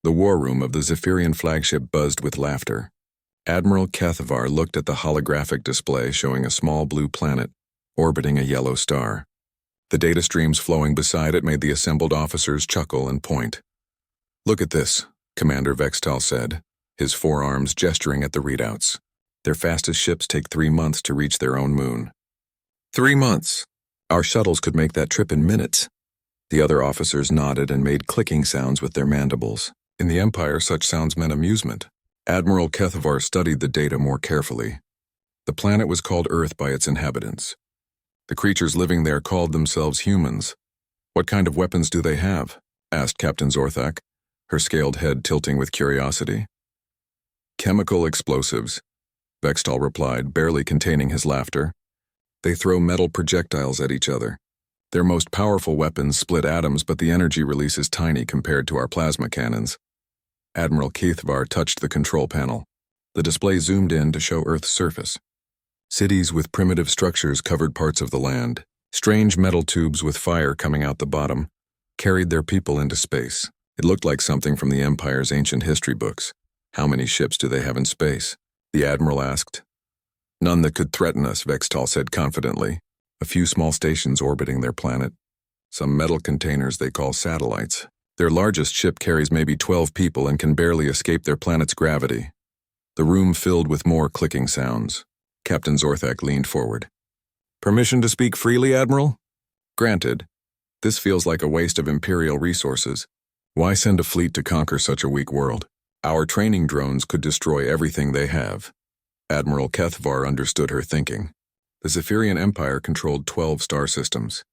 The war room of the Zephyrian flagship buzzed with laughter. Admiral Kethavar looked at the holographic display showing a small blue planet orbiting a yellow star. The data streams flowing beside it made the assembled officers chuckle and point. "Look at this," Commander Vextal said, his forearms gesturing at the readouts. "Their fastest ships take 3 months to reach their own moon." 3 months! Our shuttles could make that trip in minutes. The other officers nodded and made clicking sounds with their mandibles. In the Empire, such sounds meant amusement. Admiral Kethavar studied the data more carefully. The planet was called Earth by its inhabitants. The creatures living there called themselves humans. "What kind of weapons do they have?" asked Captain Zorthak, her scaled head tilting with curiosity. "Chemical explosives," Vextal replied, barely containing his laughter. "They throw metal projectiles at each other. Their most powerful weapons split atoms, but the energy release is tiny compared to our plasma cannons." Admiral Kethavar touched the control panel. The display zoomed in to show Earth's surface. Cities with primitive structures covered parts of the land. Strange metal tubes with fire coming out the bottom carried their people into space. It looked like something from the Empire's ancient history books. "How many ships do they have in space?" the Admiral asked. "None that could threaten us," Vextal said confidently. "A few small stations orbiting their planet. Some metal containers they call satellites. Their largest ship carries maybe 12 people and can barely escape their planet's gravity." The room filled with more clicking sounds. Captain Zorthak leaned forward. "Permission to speak freely, Admiral?" "Granted. This feels like a waste of Imperial resources. Why send a fleet to conquer such a weak world? Our training drones could destroy everything they have." Admiral Kethavar understood her thinking. The Zephyrian Empire controlled 12 star systems.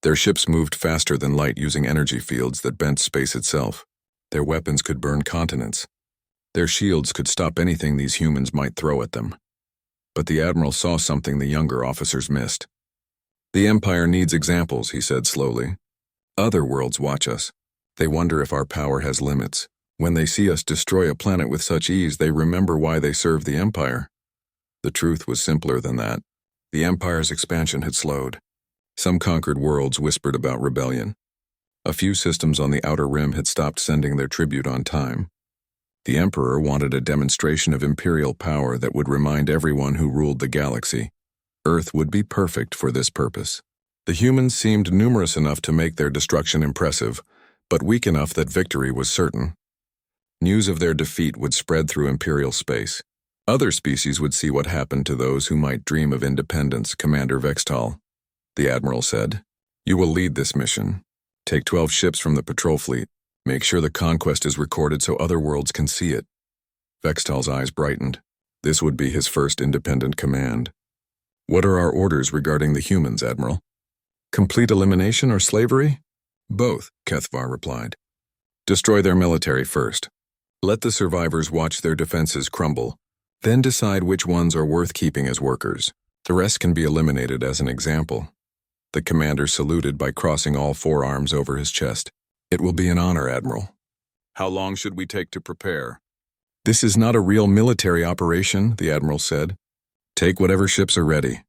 Their ships moved faster than light using energy fields that bent space itself. Their weapons could burn continents. Their shields could stop anything these humans might throw at them. But the Admiral saw something the younger officers missed. "The Empire needs examples," he said slowly. "Other worlds watch us. They wonder if our power has limits. When they see us destroy a planet with such ease, they remember why they served the Empire." The truth was simpler than that. The Empire's expansion had slowed. Some conquered worlds whispered about rebellion. A few systems on the Outer Rim had stopped sending their tribute on time. The Emperor wanted a demonstration of Imperial power that would remind everyone who ruled the galaxy. Earth would be perfect for this purpose. The humans seemed numerous enough to make their destruction impressive, but weak enough that victory was certain. News of their defeat would spread through Imperial space. Other species would see what happened to those who might dream of independence, Commander Vextal. The Admiral said, "You will lead this mission. Take 12 ships from the patrol fleet. Make sure the conquest is recorded so other worlds can see it." Vextal's eyes brightened. This would be his first independent command. "What are our orders regarding the humans, Admiral?" "Complete elimination or slavery?" "Both," Kethavar replied. "Destroy their military first. Let the survivors watch their defenses crumble. Then decide which ones are worth keeping as workers. The rest can be eliminated as an example." The commander saluted by crossing all 4 arms over his chest. "It will be an honor, Admiral." "How long should we take to prepare?" "This is not a real military operation," the Admiral said. "Take whatever ships are ready.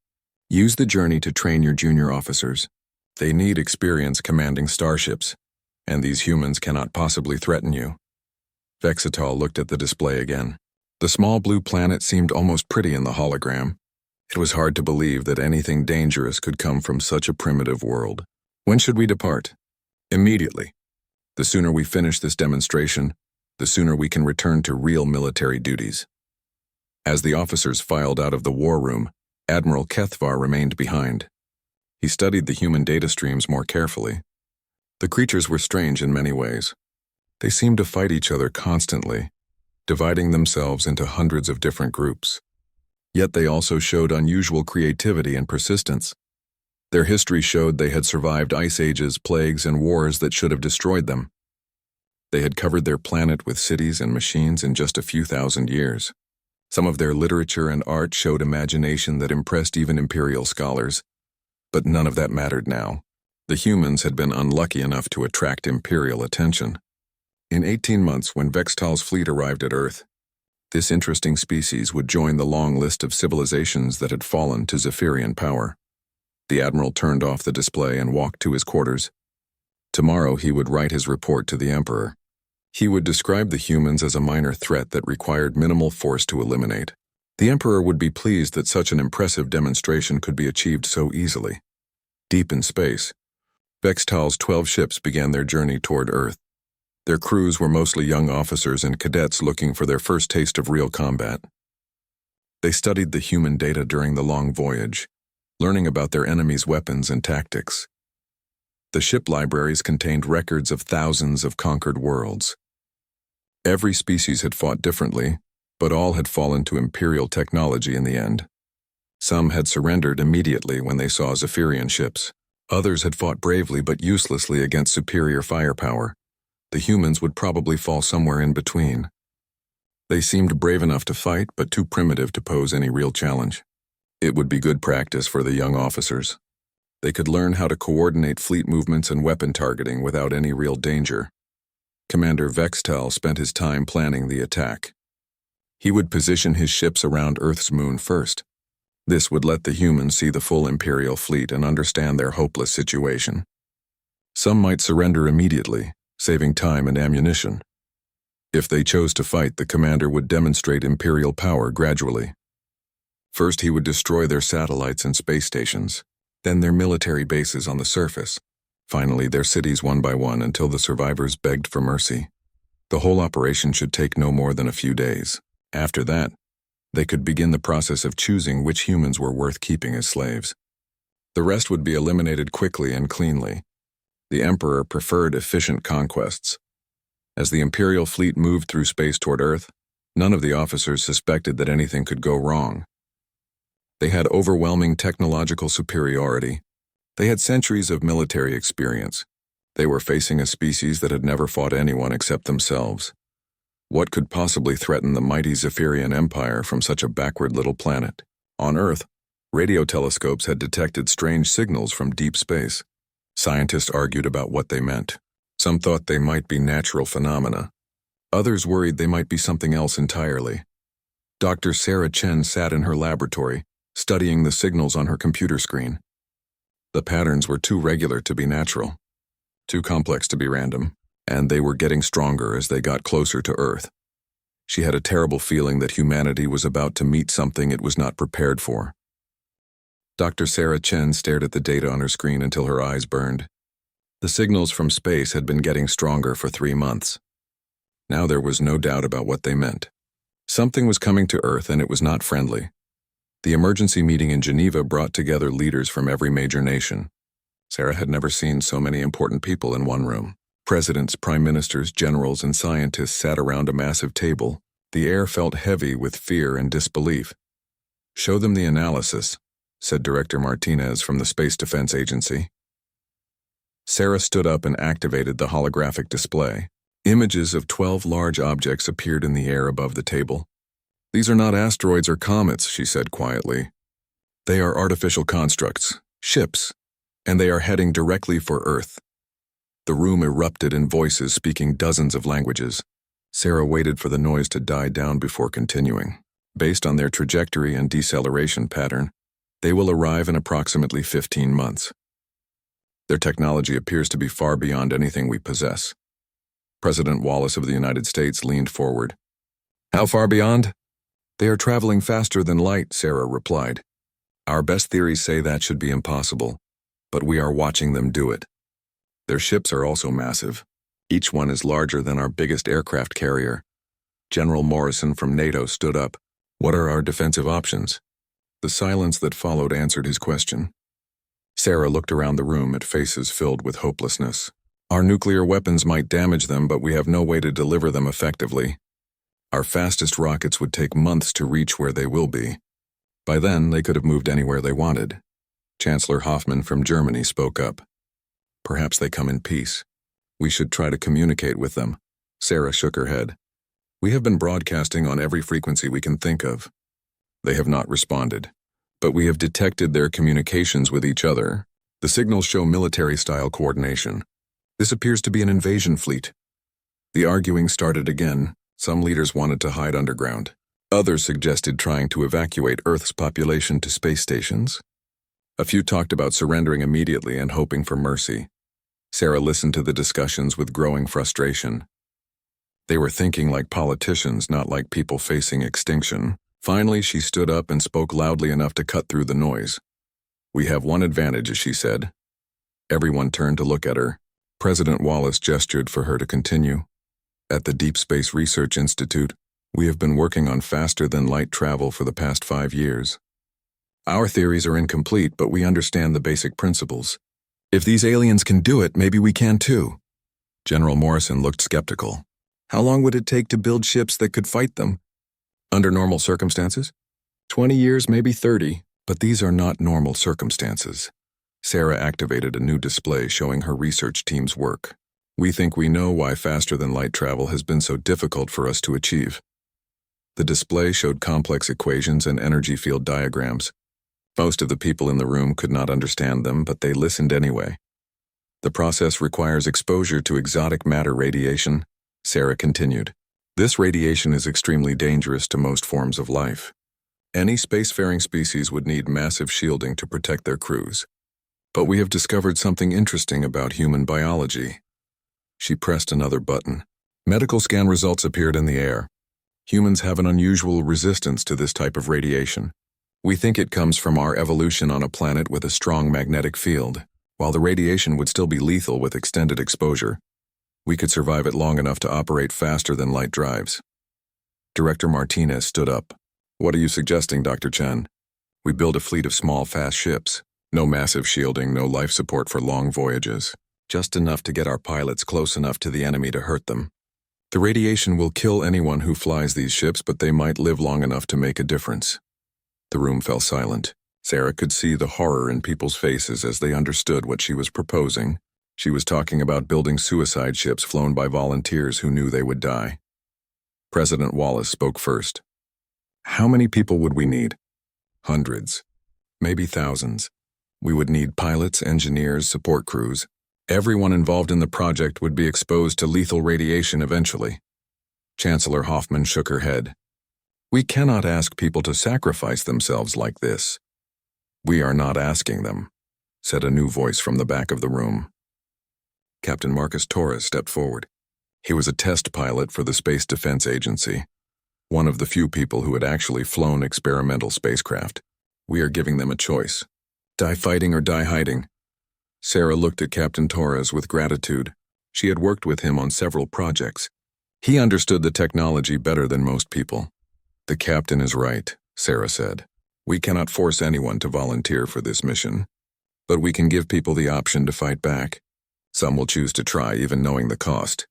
Use the journey to train your junior officers. They need experience commanding starships, and these humans cannot possibly threaten you." Vextal looked at the display again. The small blue planet seemed almost pretty in the hologram. It was hard to believe that anything dangerous could come from such a primitive world. "When should we depart?" "Immediately. The sooner we finish this demonstration, the sooner we can return to real military duties." As the officers filed out of the war room, Admiral Kethavar remained behind. He studied the human data streams more carefully. The creatures were strange in many ways. They seemed to fight each other constantly, dividing themselves into hundreds of different groups. Yet they also showed unusual creativity and persistence. Their history showed they had survived ice ages, plagues, and wars that should have destroyed them. They had covered their planet with cities and machines in just a few thousand years. Some of their literature and art showed imagination that impressed even Imperial scholars. But none of that mattered now. The humans had been unlucky enough to attract Imperial attention. In 18 months, when Vextal's fleet arrived at Earth, this interesting species would join the long list of civilizations that had fallen to Zephyrian power. The Admiral turned off the display and walked to his quarters. Tomorrow he would write his report to the Emperor. He would describe the humans as a minor threat that required minimal force to eliminate. The Emperor would be pleased that such an impressive demonstration could be achieved so easily. Deep in space, Vextal's 12 ships began their journey toward Earth. Their crews were mostly young officers and cadets looking for their first taste of real combat. They studied the human data during the long voyage, learning about their enemies' weapons and tactics. The ship libraries contained records of thousands of conquered worlds. Every species had fought differently, but all had fallen to Imperial technology in the end. Some had surrendered immediately when they saw Zephyrian ships. Others had fought bravely but uselessly against superior firepower. The humans would probably fall somewhere in between. They seemed brave enough to fight, but too primitive to pose any real challenge. It would be good practice for the young officers. They could learn how to coordinate fleet movements and weapon targeting without any real danger. Commander Vextal spent his time planning the attack. He would position his ships around Earth's moon first. This would let the humans see the full Imperial fleet and understand their hopeless situation. Some might surrender immediately, saving time and ammunition. If they chose to fight, the commander would demonstrate Imperial power gradually. First, he would destroy their satellites and space stations, then their military bases on the surface, finally their cities one by one until the survivors begged for mercy. The whole operation should take no more than a few days. After that, they could begin the process of choosing which humans were worth keeping as slaves. The rest would be eliminated quickly and cleanly. The Emperor preferred efficient conquests. As the Imperial fleet moved through space toward Earth, none of the officers suspected that anything could go wrong. They had overwhelming technological superiority. They had centuries of military experience. They were facing a species that had never fought anyone except themselves. What could possibly threaten the mighty Zephyrian Empire from such a backward little planet? On Earth, radio telescopes had detected strange signals from deep space. Scientists argued about what they meant. Some thought they might be natural phenomena. Others worried they might be something else entirely. Dr. Sarah Chen sat in her laboratory, studying the signals on her computer screen. The patterns were too regular to be natural, too complex to be random, and they were getting stronger as they got closer to Earth. She had a terrible feeling that humanity was about to meet something it was not prepared for. Dr. Sarah Chen stared at the data on her screen until her eyes burned. The signals from space had been getting stronger for 3 months. Now there was no doubt about what they meant. Something was coming to Earth and it was not friendly. The emergency meeting in Geneva brought together leaders from every major nation. Sarah had never seen so many important people in one room. Presidents, prime ministers, generals, and scientists sat around a massive table. The air felt heavy with fear and disbelief. "Show them the analysis," said Director Martinez from the Space Defense Agency. Sarah stood up and activated the holographic display. Images of 12 large objects appeared in the air above the table. "These are not asteroids or comets," she said quietly. "They are artificial constructs, ships, and they are heading directly for Earth." The room erupted in voices speaking dozens of languages. Sarah waited for the noise to die down before continuing. "Based on their trajectory and deceleration pattern, they will arrive in approximately 15 months. Their technology appears to be far beyond anything we possess." President Wallace of the United States leaned forward. "How far beyond?" "They are traveling faster than light," Sarah replied. "Our best theories say that should be impossible, but we are watching them do it. Their ships are also massive. Each one is larger than our biggest aircraft carrier." General Morrison from NATO stood up. "What are our defensive options?" The silence that followed answered his question. Sarah looked around the room at faces filled with hopelessness. "Our nuclear weapons might damage them, but we have no way to deliver them effectively. Our fastest rockets would take months to reach where they will be. By then, they could have moved anywhere they wanted." Chancellor Hoffmann from Germany spoke up. "Perhaps they come in peace. We should try to communicate with them." Sarah shook her head. "We have been broadcasting on every frequency we can think of. They have not responded, but we have detected their communications with each other. The signals show military-style coordination. This appears to be an invasion fleet." The arguing started again. Some leaders wanted to hide underground. Others suggested trying to evacuate Earth's population to space stations. A few talked about surrendering immediately and hoping for mercy. Sarah listened to the discussions with growing frustration. They were thinking like politicians, not like people facing extinction. Finally, she stood up and spoke loudly enough to cut through the noise. "We have one advantage," she said. Everyone turned to look at her. President Wallace gestured for her to continue. "At the Deep Space Research Institute, we have been working on faster-than-light travel for the past 5 years. Our theories are incomplete, but we understand the basic principles. If these aliens can do it, maybe we can too." General Morrison looked skeptical. "How long would it take to build ships that could fight them?" "Under normal circumstances? 20 years, maybe 30, but these are not normal circumstances." Sarah activated a new display showing her research team's work. "We think we know why faster-than-light travel has been so difficult for us to achieve." The display showed complex equations and energy field diagrams. Most of the people in the room could not understand them, but they listened anyway. "The process requires exposure to exotic matter radiation," Sarah continued. "This radiation is extremely dangerous to most forms of life. Any spacefaring species would need massive shielding to protect their crews. But we have discovered something interesting about human biology." She pressed another button. Medical scan results appeared in the air. "Humans have an unusual resistance to this type of radiation. We think it comes from our evolution on a planet with a strong magnetic field. While the radiation would still be lethal with extended exposure, we could survive it long enough to operate faster-than-light drives." Director Martinez stood up. "What are you suggesting, Dr. Chen?" "We build a fleet of small, fast ships. No massive shielding, no life support for long voyages. Just enough to get our pilots close enough to the enemy to hurt them. The radiation will kill anyone who flies these ships, but they might live long enough to make a difference." The room fell silent. Sarah could see the horror in people's faces as they understood what she was proposing. She was talking about building suicide ships flown by volunteers who knew they would die. President Wallace spoke first. "How many people would we need?" "Hundreds. Maybe thousands. We would need pilots, engineers, support crews. Everyone involved in the project would be exposed to lethal radiation eventually." Chancellor Hoffman shook her head. "We cannot ask people to sacrifice themselves like this." "We are not asking them," said a new voice from the back of the room. Captain Marcus Torres stepped forward. He was a test pilot for the Space Defense Agency, one of the few people who had actually flown experimental spacecraft. "We are giving them a choice. Die fighting or die hiding." Sarah looked at Captain Torres with gratitude. She had worked with him on several projects. He understood the technology better than most people. "The captain is right," Sarah said. "We cannot force anyone to volunteer for this mission, but we can give people the option to fight back. Some will choose to try, even knowing the cost."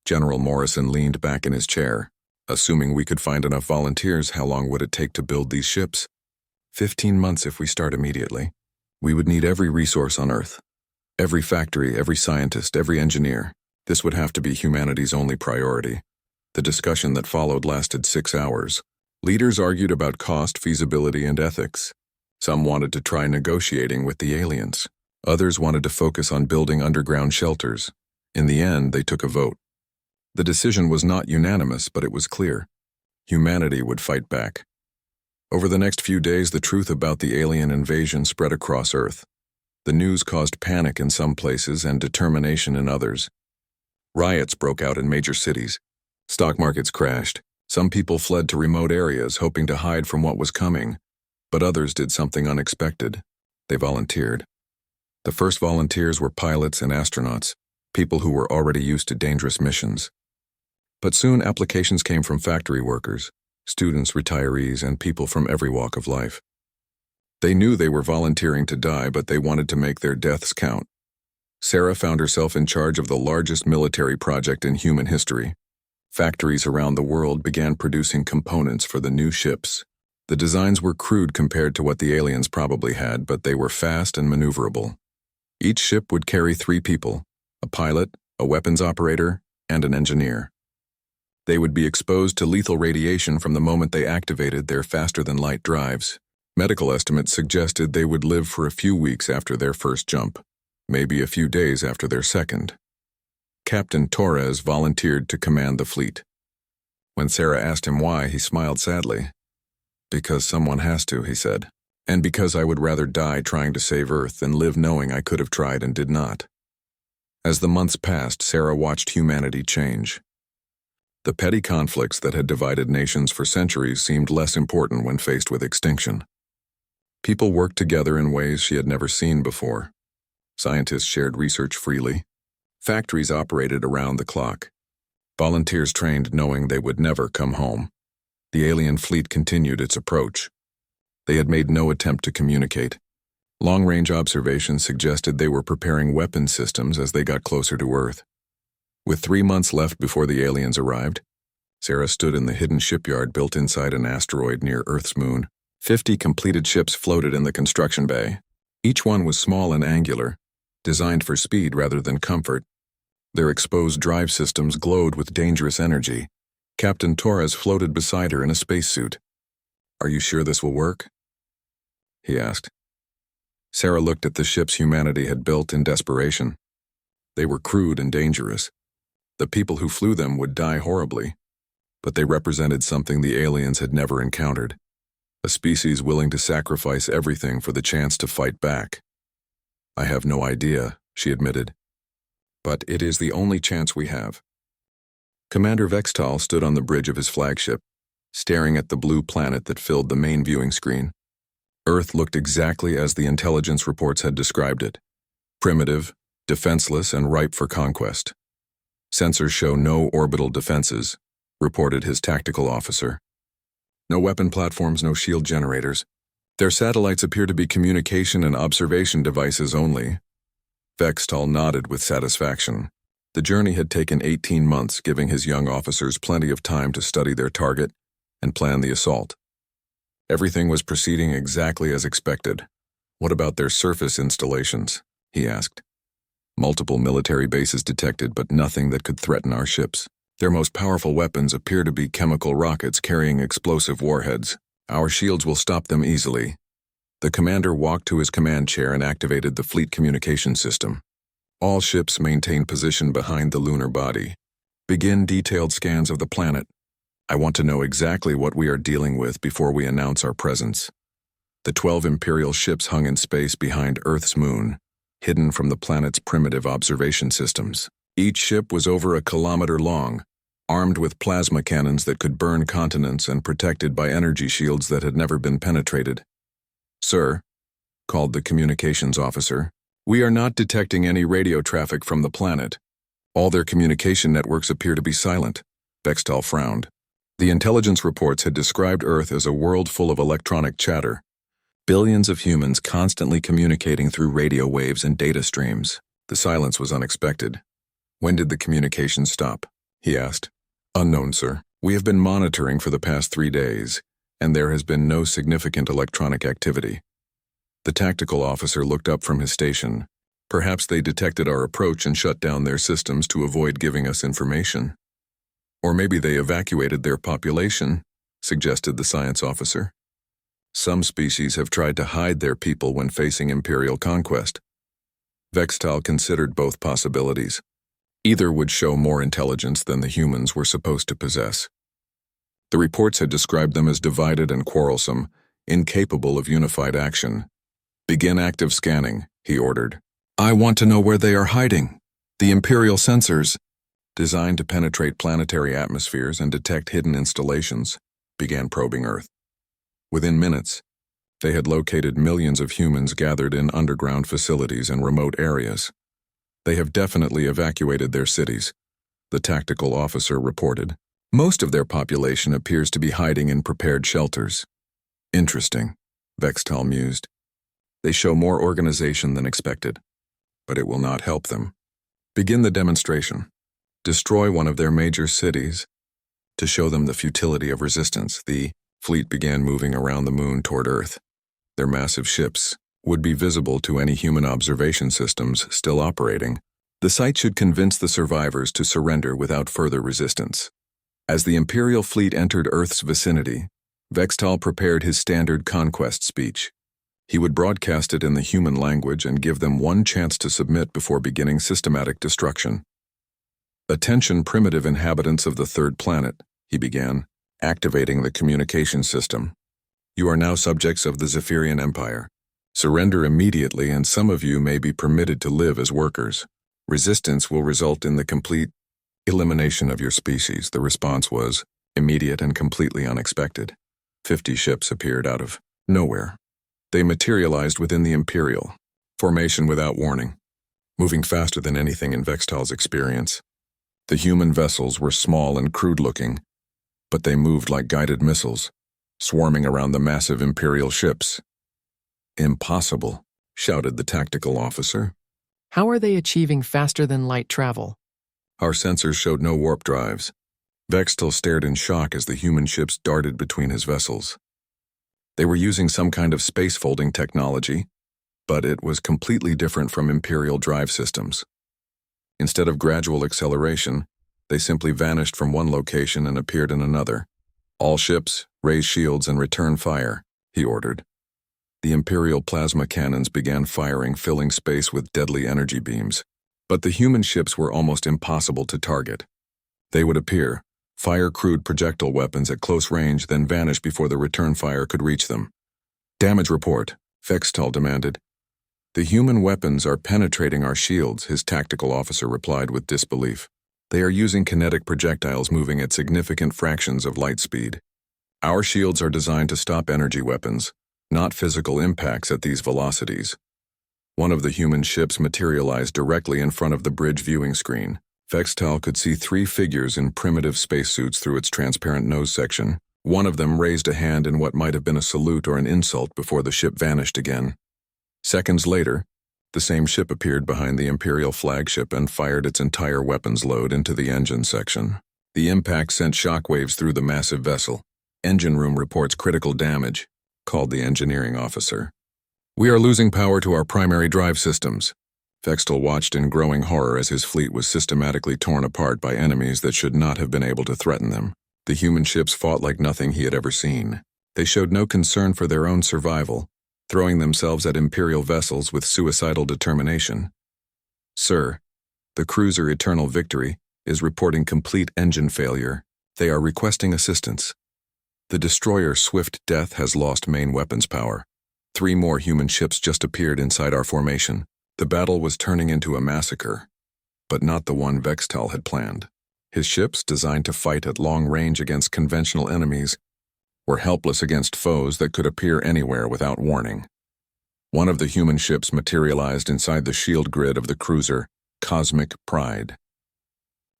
General Morrison leaned back in his chair. "Assuming we could find enough volunteers, how long would it take to build these ships?" 15 months if we start immediately. We would need every resource on Earth. Every factory, every scientist, every engineer. This would have to be humanity's only priority." The discussion that followed lasted 6 hours. Leaders argued about cost, feasibility, and ethics. Some wanted to try negotiating with the aliens. Others wanted to focus on building underground shelters. In the end, they took a vote. The decision was not unanimous, but it was clear. Humanity would fight back. Over the next few days, the truth about the alien invasion spread across Earth. The news caused panic in some places and determination in others. Riots broke out in major cities. Stock markets crashed. Some people fled to remote areas, hoping to hide from what was coming. But others did something unexpected. They volunteered. The first volunteers were pilots and astronauts, people who were already used to dangerous missions. But soon applications came from factory workers, students, retirees, and people from every walk of life. They knew they were volunteering to die, but they wanted to make their deaths count. Sarah found herself in charge of the largest military project in human history. Factories around the world began producing components for the new ships. The designs were crude compared to what the aliens probably had, but they were fast and maneuverable. Each ship would carry 3 people, a pilot, a weapons operator, and an engineer. They would be exposed to lethal radiation from the moment they activated their faster-than-light drives. Medical estimates suggested they would live for a few weeks after their first jump, maybe a few days after their second. Captain Torres volunteered to command the fleet. When Sarah asked him why, he smiled sadly. "Because someone has to," he said, "and because I would rather die trying to save Earth than live knowing I could have tried and did not." As the months passed, Sarah watched humanity change. The petty conflicts that had divided nations for centuries seemed less important when faced with extinction. People worked together in ways she had never seen before. Scientists shared research freely. Factories operated around the clock. Volunteers trained knowing they would never come home. The alien fleet continued its approach. They had made no attempt to communicate. Long-range observations suggested they were preparing weapon systems as they got closer to Earth. With 3 months left before the aliens arrived, Sarah stood in the hidden shipyard built inside an asteroid near Earth's moon. 50 completed ships floated in the construction bay. Each one was small and angular, designed for speed rather than comfort. Their exposed drive systems glowed with dangerous energy. Captain Torres floated beside her in a spacesuit. "Are you sure this will work?" he asked. Sarah looked at the ships humanity had built in desperation. They were crude and dangerous. The people who flew them would die horribly, but they represented something the aliens had never encountered. A species willing to sacrifice everything for the chance to fight back. "I have no idea," she admitted. "But it is the only chance we have." Commander Vextal stood on the bridge of his flagship, staring at the blue planet that filled the main viewing screen. Earth looked exactly as the intelligence reports had described it. Primitive, defenseless, and ripe for conquest. "Sensors show no orbital defenses," reported his tactical officer. "No weapon platforms, no shield generators. Their satellites appear to be communication and observation devices only." Vextal nodded with satisfaction. The journey had taken 18 months, giving his young officers plenty of time to study their target and plan the assault. Everything was proceeding exactly as expected. "What about their surface installations?" he asked. "Multiple military bases detected, but nothing that could threaten our ships. Their most powerful weapons appear to be chemical rockets carrying explosive warheads. Our shields will stop them easily." The commander walked to his command chair and activated the fleet communication system. "All ships maintain position behind the lunar body. Begin detailed scans of the planet. I want to know exactly what we are dealing with before we announce our presence." The 12 Imperial ships hung in space behind Earth's moon, hidden from the planet's primitive observation systems. Each ship was over a kilometer long, armed with plasma cannons that could burn continents and protected by energy shields that had never been penetrated. "Sir," called the communications officer, "we are not detecting any radio traffic from the planet. All their communication networks appear to be silent." Vextal frowned. The intelligence reports had described Earth as a world full of electronic chatter. Billions of humans constantly communicating through radio waves and data streams. The silence was unexpected. "When did the communication stop?" he asked. "Unknown, sir. We have been monitoring for the past 3 days, and there has been no significant electronic activity." The tactical officer looked up from his station. "Perhaps they detected our approach and shut down their systems to avoid giving us information. Or maybe they evacuated their population," suggested the science officer. "Some species have tried to hide their people when facing imperial conquest." Vextal considered both possibilities. Either would show more intelligence than the humans were supposed to possess. The reports had described them as divided and quarrelsome, incapable of unified action. "Begin active scanning," he ordered. "I want to know where they are hiding. The Imperial sensors, designed to penetrate planetary atmospheres and detect hidden installations, began probing Earth. Within minutes, they had located millions of humans gathered in underground facilities and remote areas. "They have definitely evacuated their cities," the tactical officer reported. "Most of their population appears to be hiding in prepared shelters." "Interesting," Vextal mused. "They show more organization than expected, but it will not help them. Begin the demonstration. Destroy one of their major cities. To show them the futility of resistance, the fleet began moving around the moon toward Earth. Their massive ships would be visible to any human observation systems still operating. The sight should convince the survivors to surrender without further resistance. As the Imperial fleet entered Earth's vicinity, Vextal prepared his standard conquest speech. He would broadcast it in the human language and give them one chance to submit before beginning systematic destruction. "Attention, primitive inhabitants of the third planet," he began, activating the communication system. "You are now subjects of the Zephyrian Empire. Surrender immediately and some of you may be permitted to live as workers. Resistance will result in the complete Elimination of your species, the response was immediate and completely unexpected. 50 ships appeared out of nowhere. They materialized within the Imperial formation without warning, moving faster than anything in Vextal's experience. The human vessels were small and crude-looking, but they moved like guided missiles, swarming around the massive Imperial ships. "Impossible," shouted the tactical officer. How are they achieving faster-than-light travel? Our sensors showed no warp drives. Vextal stared in shock as the human ships darted between his vessels. They were using some kind of space-folding technology, but it was completely different from Imperial drive systems. Instead of gradual acceleration, they simply vanished from one location and appeared in another. "All ships, raise shields and return fire," he ordered. The Imperial plasma cannons began firing, filling space with deadly energy beams. But the human ships were almost impossible to target. They would appear, fire crude projectile weapons at close range, then vanish before the return fire could reach them. "Damage report," Vextal demanded. "The human weapons are penetrating our shields," his tactical officer replied with disbelief. "They are using kinetic projectiles moving at significant fractions of light speed. Our shields are designed to stop energy weapons, not physical impacts at these velocities." One of the human ships materialized directly in front of the bridge viewing screen. Vextal could see 3 figures in primitive spacesuits through its transparent nose section. One of them raised a hand in what might have been a salute or an insult before the ship vanished again. Seconds later, the same ship appeared behind the Imperial flagship and fired its entire weapons load into the engine section. The impact sent shockwaves through the massive vessel. "Engine room reports critical damage," called the engineering officer. "We are losing power to our primary drive systems." Vextal watched in growing horror as his fleet was systematically torn apart by enemies that should not have been able to threaten them. The human ships fought like nothing he had ever seen. They showed no concern for their own survival, throwing themselves at Imperial vessels with suicidal determination. "Sir, the cruiser Eternal Victory is reporting complete engine failure. They are requesting assistance. The destroyer Swift Death has lost main weapons power. 3 more human ships just appeared inside our formation." The battle was turning into a massacre, but not the one Vextal had planned. His ships, designed to fight at long range against conventional enemies, were helpless against foes that could appear anywhere without warning. One of the human ships materialized inside the shield grid of the cruiser, Cosmic Pride.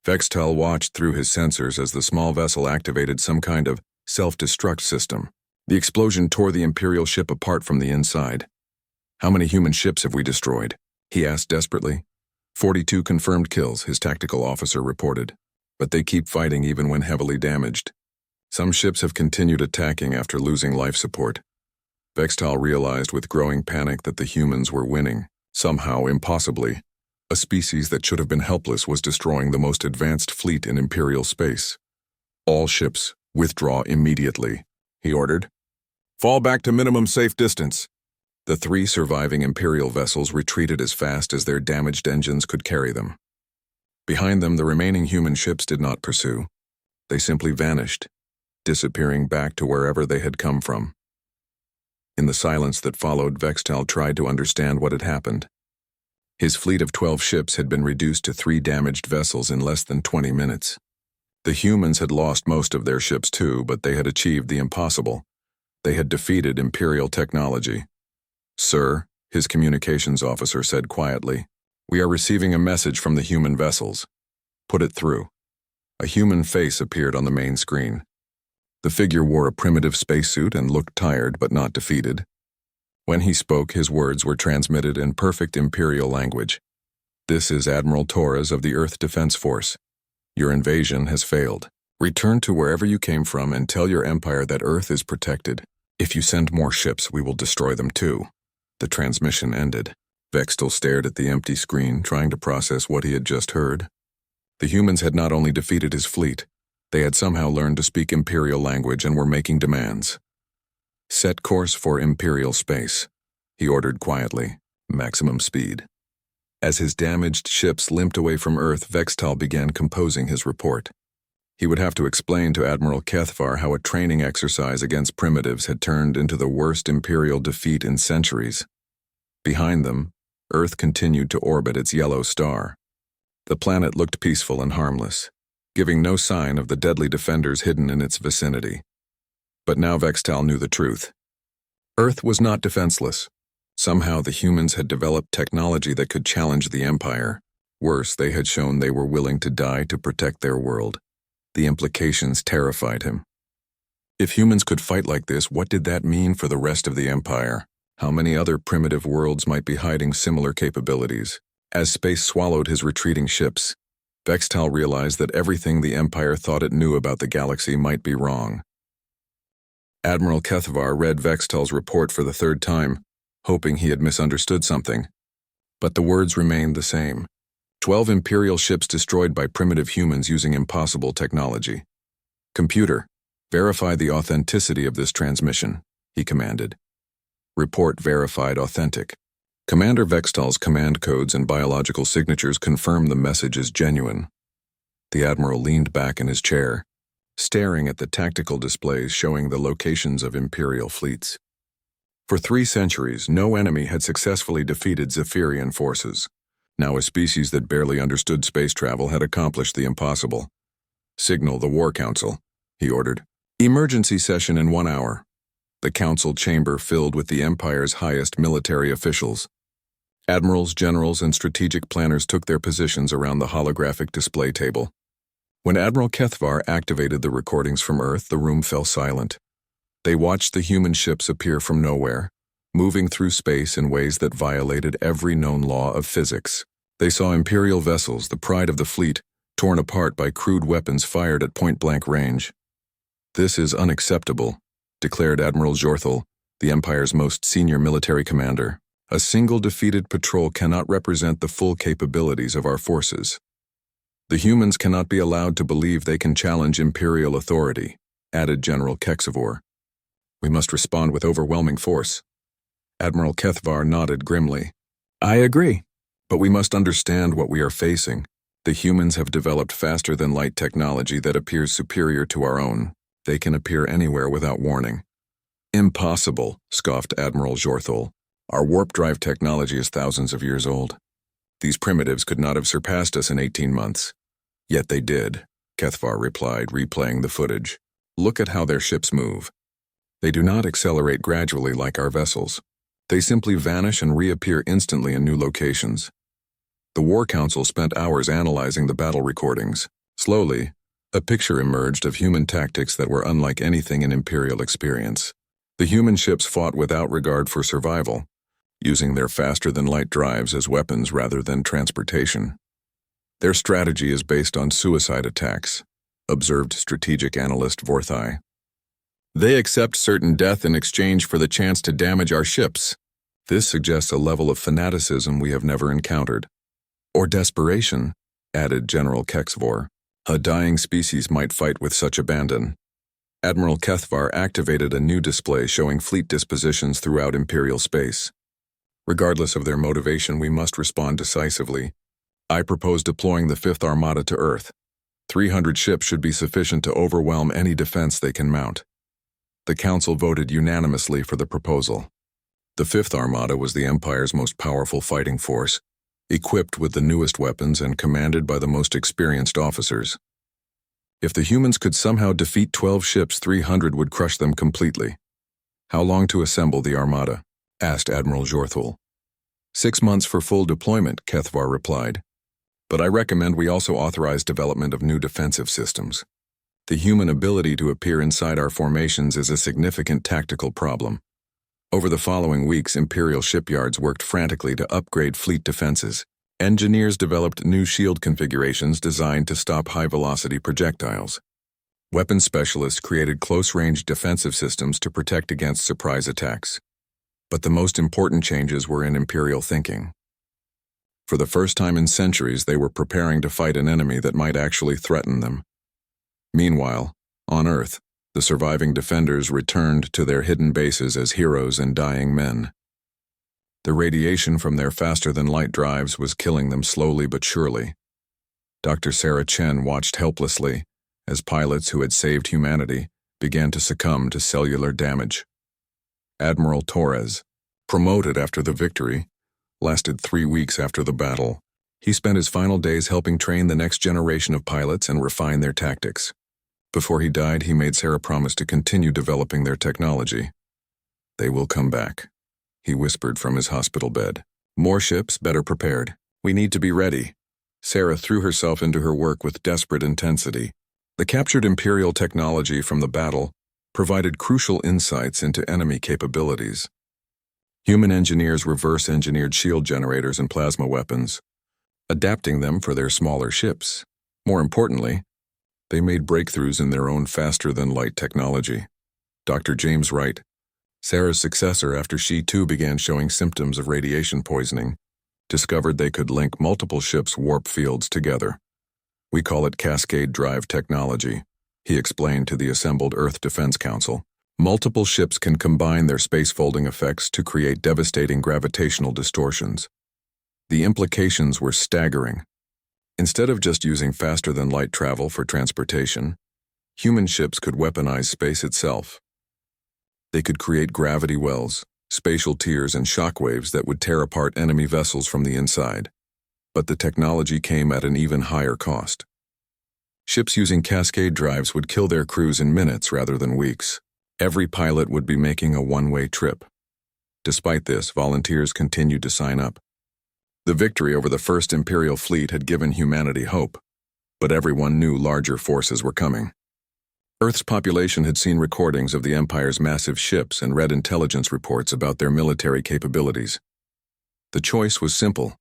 Vextal watched through his sensors as the small vessel activated some kind of self-destruct system. The explosion tore the Imperial ship apart from the inside. "How many human ships have we destroyed?" he asked desperately. 42 confirmed kills, his tactical officer reported. "But they keep fighting even when heavily damaged. Some ships have continued attacking after losing life support." Vextal realized with growing panic that the humans were winning. Somehow, impossibly, a species that should have been helpless was destroying the most advanced fleet in Imperial space. "All ships, withdraw immediately," he ordered. "Fall back to minimum safe distance." The 3 surviving Imperial vessels retreated as fast as their damaged engines could carry them. Behind them, the remaining human ships did not pursue. They simply vanished, disappearing back to wherever they had come from. In the silence that followed, Vextal tried to understand what had happened. His fleet of 12 ships had been reduced to 3 damaged vessels in less than 20 minutes. The humans had lost most of their ships too, but they had achieved the impossible. They had defeated Imperial technology. "Sir," his communications officer said quietly, "we are receiving a message from the human vessels. Put it through." A human face appeared on the main screen. The figure wore a primitive spacesuit and looked tired but not defeated. When he spoke, his words were transmitted in perfect Imperial language. "This is Admiral Torres of the Earth Defense Force. Your invasion has failed. Return to wherever you came from and tell your empire that Earth is protected. If you send more ships, we will destroy them too." The transmission ended. Vextal stared at the empty screen, trying to process what he had just heard. The humans had not only defeated his fleet, they had somehow learned to speak Imperial language and were making demands. "Set course for Imperial space," he ordered quietly. "Maximum speed." As his damaged ships limped away from Earth, Vextal began composing his report. He would have to explain to Admiral Kethvar how a training exercise against primitives had turned into the worst Imperial defeat in centuries. Behind them, Earth continued to orbit its yellow star. The planet looked peaceful and harmless, giving no sign of the deadly defenders hidden in its vicinity. But now Vextal knew the truth. Earth was not defenseless. Somehow the humans had developed technology that could challenge the Empire. Worse, they had shown they were willing to die to protect their world. The implications terrified him. If humans could fight like this, what did that mean for the rest of the Empire? How many other primitive worlds might be hiding similar capabilities? As space swallowed his retreating ships, Vextal realized that everything the Empire thought it knew about the galaxy might be wrong. Admiral Kethvar read Vextal's report for the third time, hoping he had misunderstood something. But the words remained the same. 12 Imperial ships destroyed by primitive humans using impossible technology. Computer, verify the authenticity of this transmission, he commanded. Report verified authentic. Commander Vextal's command codes and biological signatures confirm the message is genuine. The Admiral leaned back in his chair, staring at the tactical displays showing the locations of Imperial fleets. For 3 centuries, no enemy had successfully defeated Zephyrian forces. Now a species that barely understood space travel had accomplished the impossible. Signal the War Council, he ordered. Emergency session in 1 hour. The council chamber filled with the Empire's highest military officials. Admirals, generals, and strategic planners took their positions around the holographic display table. When Admiral Kethvar activated the recordings from Earth, the room fell silent. They watched the human ships appear from nowhere, moving through space in ways that violated every known law of physics. They saw Imperial vessels, the pride of the fleet, torn apart by crude weapons fired at point-blank range. This is unacceptable, declared Admiral Jorthal, the Empire's most senior military commander. A single defeated patrol cannot represent the full capabilities of our forces. The humans cannot be allowed to believe they can challenge Imperial authority, added General Kexavor. We must respond with overwhelming force. Admiral Kethvar nodded grimly. I agree. But we must understand what we are facing. The humans have developed faster-than-light technology that appears superior to our own. They can appear anywhere without warning. Impossible, scoffed Admiral Jorthal. Our warp drive technology is thousands of years old. These primitives could not have surpassed us in 18 months. Yet they did, Kethvar replied, replaying the footage. Look at how their ships move. They do not accelerate gradually like our vessels. They simply vanish and reappear instantly in new locations. The War Council spent hours analyzing the battle recordings. Slowly, a picture emerged of human tactics that were unlike anything in Imperial experience. The human ships fought without regard for survival, using their faster-than-light drives as weapons rather than transportation. Their strategy is based on suicide attacks, observed strategic analyst Vorthai. They accept certain death in exchange for the chance to damage our ships. This suggests a level of fanaticism we have never encountered. Or desperation, added General Kexavor. A dying species might fight with such abandon. Admiral Kethvar activated a new display showing fleet dispositions throughout Imperial space. Regardless of their motivation, we must respond decisively. I propose deploying the 5th Armada to Earth. 300 ships should be sufficient to overwhelm any defense they can mount. The Council voted unanimously for the proposal. The 5th Armada was the Empire's most powerful fighting force, equipped with the newest weapons and commanded by the most experienced officers. If the humans could somehow defeat 12 ships, 300 would crush them completely. How long to assemble the Armada? Asked Admiral Jorthal. 6 months for full deployment, Kethvar replied. But I recommend we also authorize development of new defensive systems. The human ability to appear inside our formations is a significant tactical problem. Over the following weeks, Imperial shipyards worked frantically to upgrade fleet defenses. Engineers developed new shield configurations designed to stop high-velocity projectiles. Weapons specialists created close-range defensive systems to protect against surprise attacks. But the most important changes were in Imperial thinking. For the first time in centuries, they were preparing to fight an enemy that might actually threaten them. Meanwhile, on Earth, the surviving defenders returned to their hidden bases as heroes and dying men. The radiation from their faster-than-light drives was killing them slowly but surely. Dr. Sarah Chen watched helplessly as pilots who had saved humanity began to succumb to cellular damage. Admiral Torres, promoted after the victory, lasted 3 weeks after the battle. He spent his final days helping train the next generation of pilots and refine their tactics. Before he died, he made Sarah promise to continue developing their technology. "They will come back," he whispered from his hospital bed. "More ships, better prepared. We need to be ready." Sarah threw herself into her work with desperate intensity. The captured Imperial technology from the battle provided crucial insights into enemy capabilities. Human engineers reverse-engineered shield generators and plasma weapons, adapting them for their smaller ships. More importantly, they made breakthroughs in their own faster-than-light technology. Dr. James Wright, Sarah's successor after she too began showing symptoms of radiation poisoning, discovered they could link multiple ships' warp fields together. "We call it cascade drive technology," he explained to the assembled Earth Defense Council. "Multiple ships can combine their space-folding effects to create devastating gravitational distortions." The implications were staggering. Instead of just using faster-than-light travel for transportation, human ships could weaponize space itself. They could create gravity wells, spatial tears, and shockwaves that would tear apart enemy vessels from the inside. But the technology came at an even higher cost. Ships using cascade drives would kill their crews in minutes rather than weeks. Every pilot would be making a one-way trip. Despite this, volunteers continued to sign up. The victory over the First Imperial Fleet had given humanity hope, but everyone knew larger forces were coming. Earth's population had seen recordings of the Empire's massive ships and read intelligence reports about their military capabilities. The choice was simple: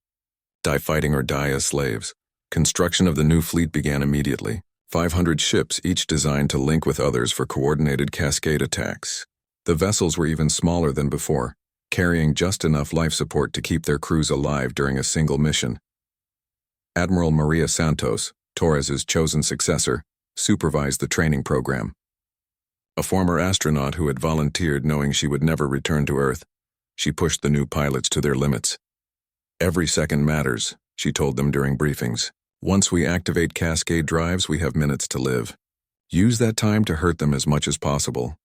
die fighting or die as slaves. Construction of the new fleet began immediately. 500 ships, each designed to link with others for coordinated cascade attacks. The vessels were even smaller than before, carrying just enough life support to keep their crews alive during a single mission. Admiral Maria Santos, Torres's chosen successor, supervised the training program. A former astronaut who had volunteered knowing she would never return to Earth, she pushed the new pilots to their limits. "Every second matters," she told them during briefings. "Once we activate cascade drives, we have minutes to live. Use that time to hurt them as much as possible."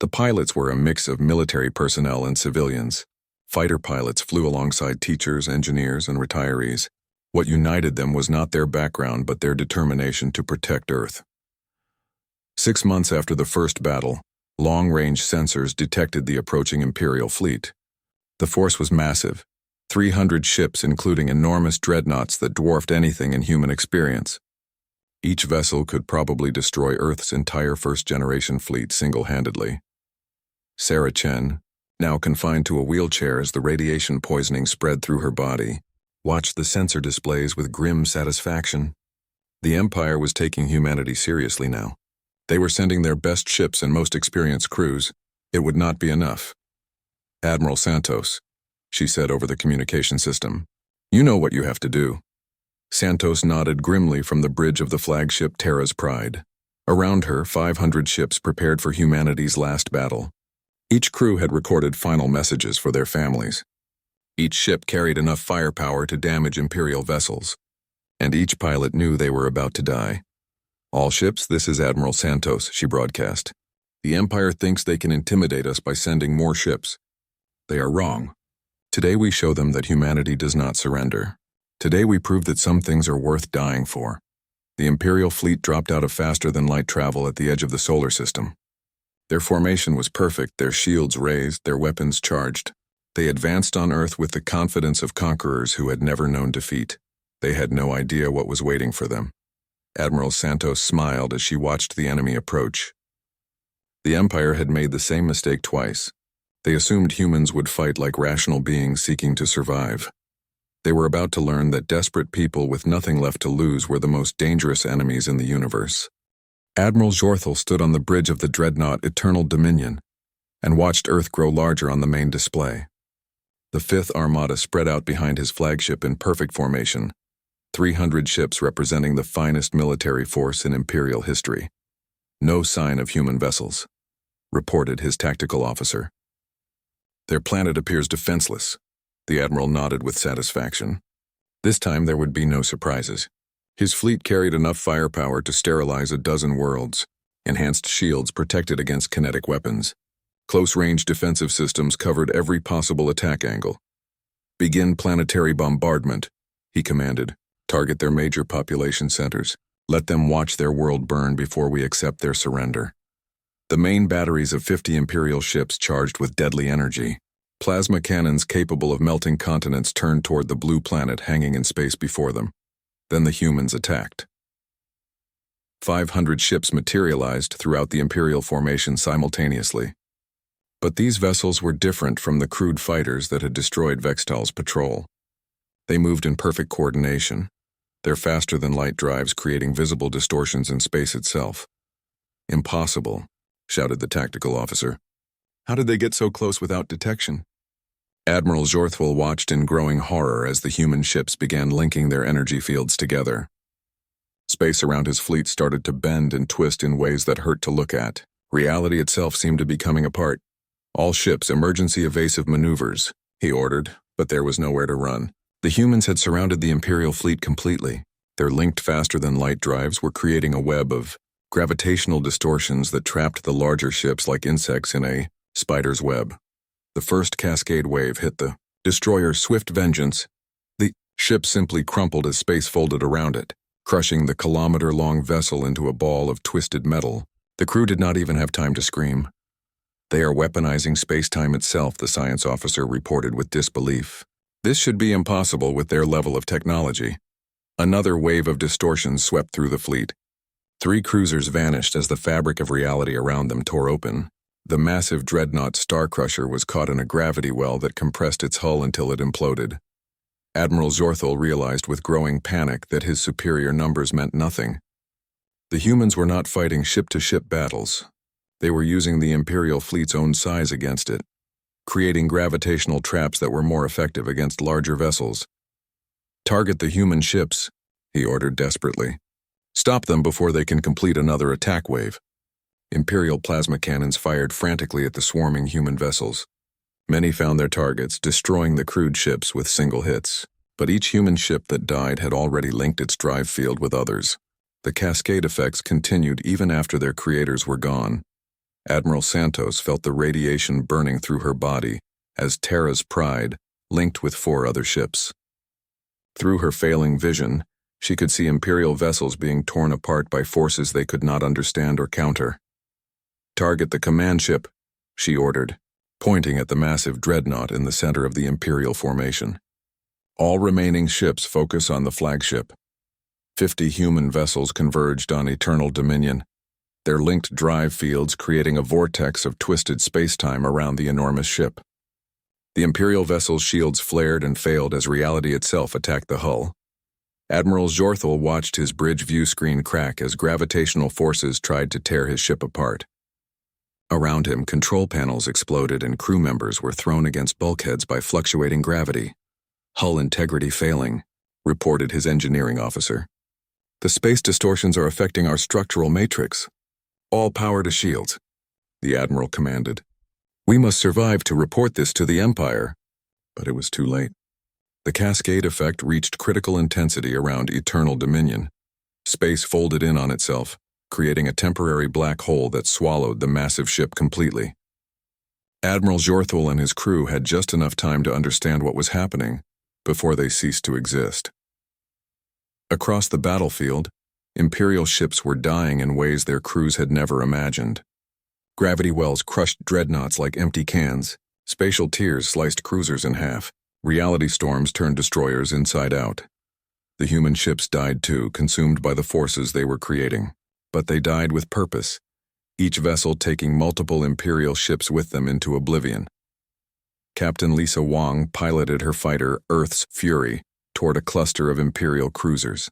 The pilots were a mix of military personnel and civilians. Fighter pilots flew alongside teachers, engineers, and retirees. What united them was not their background but their determination to protect Earth. 6 months after the first battle, long-range sensors detected the approaching Imperial fleet. The force was massive. 300 ships, including enormous dreadnoughts that dwarfed anything in human experience. Each vessel could probably destroy Earth's entire first-generation fleet single-handedly. Sarah Chen, now confined to a wheelchair as the radiation poisoning spread through her body, watched the sensor displays with grim satisfaction. The Empire was taking humanity seriously now. They were sending their best ships and most experienced crews. It would not be enough. "Admiral Santos," she said over the communication system, "you know what you have to do." Santos nodded grimly from the bridge of the flagship Terra's Pride. Around her, 500 ships prepared for humanity's last battle. Each crew had recorded final messages for their families. Each ship carried enough firepower to damage Imperial vessels, and each pilot knew they were about to die. "All ships, this is Admiral Santos," she broadcast. "The Empire thinks they can intimidate us by sending more ships. They are wrong. Today we show them that humanity does not surrender. Today we prove that some things are worth dying for." The Imperial fleet dropped out of faster-than-light travel at the edge of the solar system. Their formation was perfect, their shields raised, their weapons charged. They advanced on Earth with the confidence of conquerors who had never known defeat. They had no idea what was waiting for them. Admiral Santos smiled as she watched the enemy approach. The Empire had made the same mistake twice. They assumed humans would fight like rational beings seeking to survive. They were about to learn that desperate people with nothing left to lose were the most dangerous enemies in the universe. Admiral Jorthel stood on the bridge of the dreadnought Eternal Dominion and watched Earth grow larger on the main display. The Fifth Armada spread out behind his flagship in perfect formation, 300 ships representing the finest military force in Imperial history. "No sign of human vessels," reported his tactical officer. "Their planet appears defenseless." The Admiral nodded with satisfaction. This time there would be no surprises. His fleet carried enough firepower to sterilize a dozen worlds. Enhanced shields protected against kinetic weapons. Close-range defensive systems covered every possible attack angle. "Begin planetary bombardment," he commanded. Target their major population centers. Let them watch their world burn before we accept their surrender. The main batteries of 50 Imperial ships charged with deadly energy. Plasma cannons capable of melting continents turned toward the blue planet hanging in space before them. Then the humans attacked. 500 ships materialized throughout the Imperial formation simultaneously. But these vessels were different from the crude fighters that had destroyed Vextal's patrol. They moved in perfect coordination, their faster-than-light drives creating visible distortions in space itself. "Impossible," shouted the tactical officer. "How did they get so close without detection?" Admiral Jorthwell watched in growing horror as the human ships began linking their energy fields together. Space around his fleet started to bend and twist in ways that hurt to look at. Reality itself seemed to be coming apart. "All ships, emergency evasive maneuvers," he ordered, but there was nowhere to run. The humans had surrounded the Imperial fleet completely. Their linked faster-than-light drives were creating a web of gravitational distortions that trapped the larger ships like insects in a spider's web. The first cascade wave hit the destroyer's swift vengeance. The ship simply crumpled as space folded around it, crushing the kilometer-long vessel into a ball of twisted metal. The crew did not even have time to scream. "They are weaponizing space-time itself," the science officer reported with disbelief. "This should be impossible with their level of technology." Another wave of distortions swept through the fleet. 3 cruisers vanished as the fabric of reality around them tore open. The massive dreadnought Starcrusher was caught in a gravity well that compressed its hull until it imploded. Admiral Jorthwell realized with growing panic that his superior numbers meant nothing. The humans were not fighting ship-to-ship battles. They were using the Imperial fleet's own size against it, creating gravitational traps that were more effective against larger vessels. "Target the human ships," he ordered desperately. "Stop them before they can complete another attack wave." Imperial plasma cannons fired frantically at the swarming human vessels. Many found their targets, destroying the crewed ships with single hits. But each human ship that died had already linked its drive field with others. The cascade effects continued even after their creators were gone. Admiral Santos felt the radiation burning through her body as Terra's Pride linked with 4 other ships. Through her failing vision, she could see Imperial vessels being torn apart by forces they could not understand or counter. "Target the command ship," she ordered, pointing at the massive dreadnought in the center of the Imperial formation. "All remaining ships focus on the flagship." 50 human vessels converged on Eternal Dominion, their linked drive fields creating a vortex of twisted space-time around the enormous ship. The Imperial vessel's shields flared and failed as reality itself attacked the hull. Admiral Jorthwell watched his bridge view screen crack as gravitational forces tried to tear his ship apart. Around him, control panels exploded and crew members were thrown against bulkheads by fluctuating gravity. "Hull integrity failing," reported his engineering officer. "The space distortions are affecting our structural matrix. All power to shields," the admiral commanded. "We must survive to report this to the Empire." But it was too late. The cascade effect reached critical intensity around Eternal Dominion. Space folded in on itself, creating a temporary black hole that swallowed the massive ship completely. Admiral Jorthwell and his crew had just enough time to understand what was happening before they ceased to exist. Across the battlefield, Imperial ships were dying in ways their crews had never imagined. Gravity wells crushed dreadnoughts like empty cans, spatial tears sliced cruisers in half, reality storms turned destroyers inside out. The human ships died too, consumed by the forces they were creating. But they died with purpose, each vessel taking multiple Imperial ships with them into oblivion. Captain Lisa Wong piloted her fighter, Earth's Fury, toward a cluster of Imperial cruisers.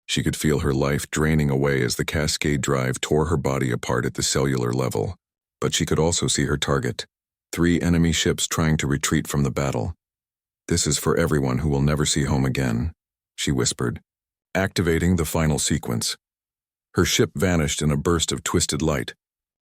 She could feel her life draining away as the cascade drive tore her body apart at the cellular level. But she could also see her target, 3 enemy ships trying to retreat from the battle. "This is for everyone who will never see home again," she whispered, activating the final sequence. Her ship vanished in a burst of twisted light.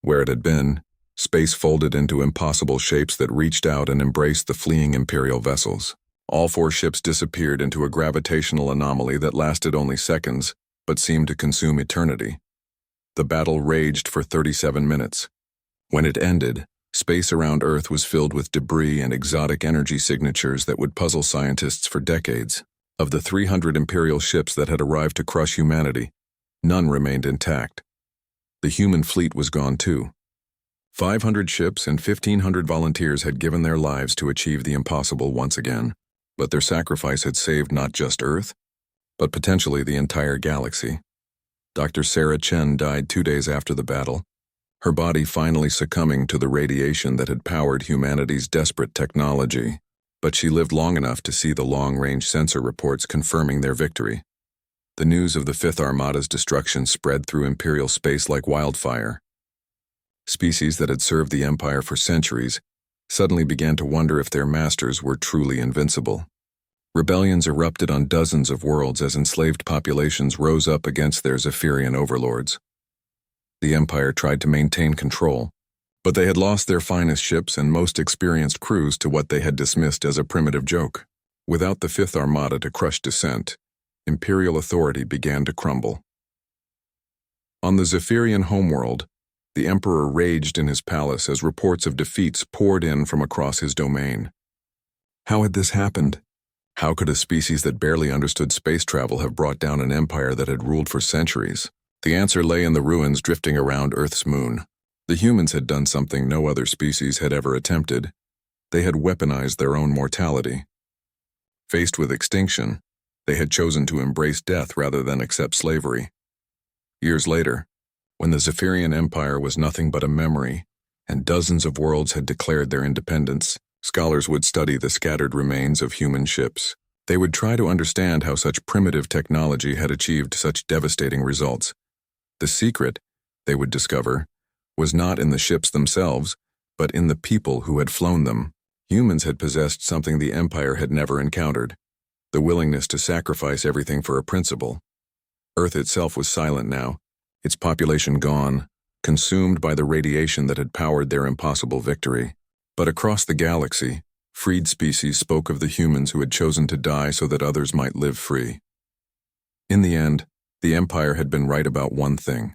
Where it had been, space folded into impossible shapes that reached out and embraced the fleeing Imperial vessels. All 4 ships disappeared into a gravitational anomaly that lasted only seconds, but seemed to consume eternity. The battle raged for 37 minutes. When it ended, space around Earth was filled with debris and exotic energy signatures that would puzzle scientists for decades. Of the 300 Imperial ships that had arrived to crush humanity, none remained intact. The human fleet was gone too. 500 ships and 1,500 volunteers had given their lives to achieve the impossible once again, but their sacrifice had saved not just Earth, but potentially the entire galaxy. Dr. Sarah Chen died 2 days after the battle, her body finally succumbing to the radiation that had powered humanity's desperate technology, but she lived long enough to see the long-range sensor reports confirming their victory. The news of the Fifth Armada's destruction spread through Imperial space like wildfire. Species that had served the Empire for centuries suddenly began to wonder if their masters were truly invincible. Rebellions erupted on dozens of worlds as enslaved populations rose up against their Zephyrian overlords. The Empire tried to maintain control, but they had lost their finest ships and most experienced crews to what they had dismissed as a primitive joke. Without the Fifth Armada to crush dissent, Imperial authority began to crumble. On the Zephyrian homeworld, the Emperor raged in his palace as reports of defeats poured in from across his domain. How had this happened? How could a species that barely understood space travel have brought down an empire that had ruled for centuries? The answer lay in the ruins drifting around Earth's moon. The humans had done something no other species had ever attempted. They had weaponized their own mortality. Faced with extinction, they had chosen to embrace death rather than accept slavery. Years later, when the Zephyrian Empire was nothing but a memory, and dozens of worlds had declared their independence, scholars would study the scattered remains of human ships. They would try to understand how such primitive technology had achieved such devastating results. The secret, they would discover, was not in the ships themselves, but in the people who had flown them. Humans had possessed something the Empire had never encountered: the willingness to sacrifice everything for a principle. Earth itself was silent now, its population gone, consumed by the radiation that had powered their impossible victory. But across the galaxy, freed species spoke of the humans who had chosen to die so that others might live free. In the end, the Empire had been right about one thing.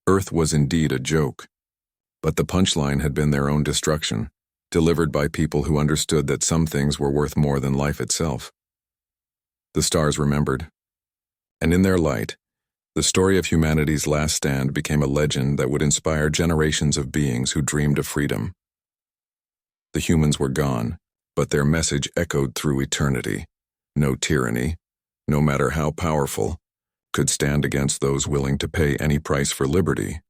Earth was indeed a joke, but the punchline had been their own destruction, delivered by people who understood that some things were worth more than life itself. The stars remembered, and in their light, the story of humanity's last stand became a legend that would inspire generations of beings who dreamed of freedom. The humans were gone, but their message echoed through eternity. No tyranny, no matter how powerful, could stand against those willing to pay any price for liberty.